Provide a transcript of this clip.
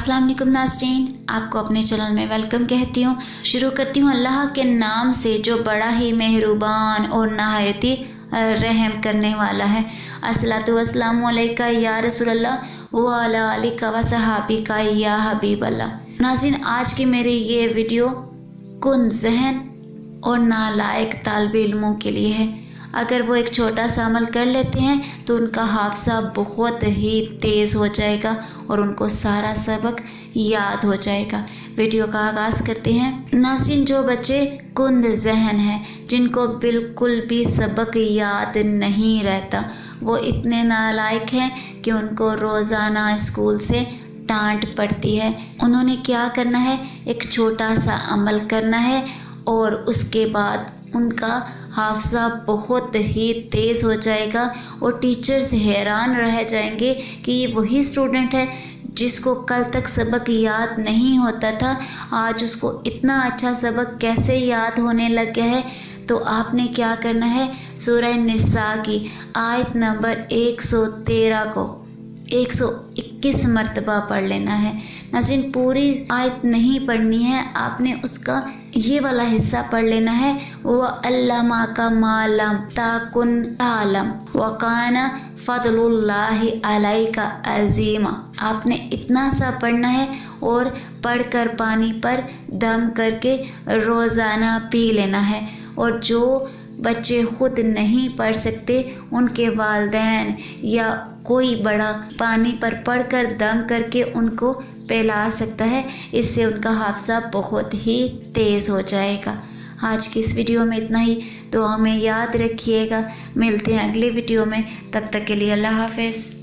अस्सलाम वालेकुम नाज़रीन, आपको अपने चैनल में वेलकम कहती हूँ। शुरू करती हूँ अल्लाह के नाम से जो बड़ा ही मेहरबान और नहायत ही रहम करने वाला है। अस्सलातु वस्सलामु अलैका या रसूलल्लाह व अला आलिका व सहाबिका या हबीबल्लाह। नाज़रीन, आज की मेरी ये वीडियो कुन ज़हन और नालायक तालिब इल्मों के लिए है। अगर वो एक छोटा सा अमल कर लेते हैं तो उनका हाफ़ज़ा बहुत ही तेज़ हो जाएगा और उनको सारा सबक याद हो जाएगा। वीडियो का आगाज़ करते हैं। नाज़रीन, जो बच्चे कुंद ज़हन हैं, जिनको बिल्कुल भी सबक याद नहीं रहता, वो इतने नालायक हैं कि उनको रोज़ाना स्कूल से डांट पड़ती है। उन्होंने क्या करना है, एक छोटा सा अमल करना है और उसके बाद उनका हाफ़ज़ा बहुत ही तेज़ हो जाएगा और टीचर्स हैरान रह जाएंगे कि ये वही स्टूडेंट है जिसको कल तक सबक याद नहीं होता था, आज उसको इतना अच्छा सबक कैसे याद होने लग गया है। तो आपने क्या करना है, सूरह निसा की आयत नंबर 113 को 121 मरतबा पढ़ लेना है। नाज़रीन, पूरी आयत नहीं पढ़नी है, आपने उसका ये वाला हिस्सा पढ़ लेना है। वो अल्लामा का मालम ताकुन तालम वकाना फ़ज़लुल्लाहि अलैका अज़ीमा। आपने इतना सा पढ़ना है और पढ़कर पानी पर दम करके रोज़ाना पी लेना है। और जो बच्चे खुद नहीं पढ़ सकते, उनके वालिदैन या कोई बड़ा पानी पर पढ़कर दम करके उनको पिला सकता है। इससे उनका हाफ़ज़ा बहुत ही तेज़ हो जाएगा। आज की इस वीडियो में इतना ही। तो हमें याद रखिएगा, मिलते हैं अगली वीडियो में। तब तक के लिए अल्लाह हाफ़िज़।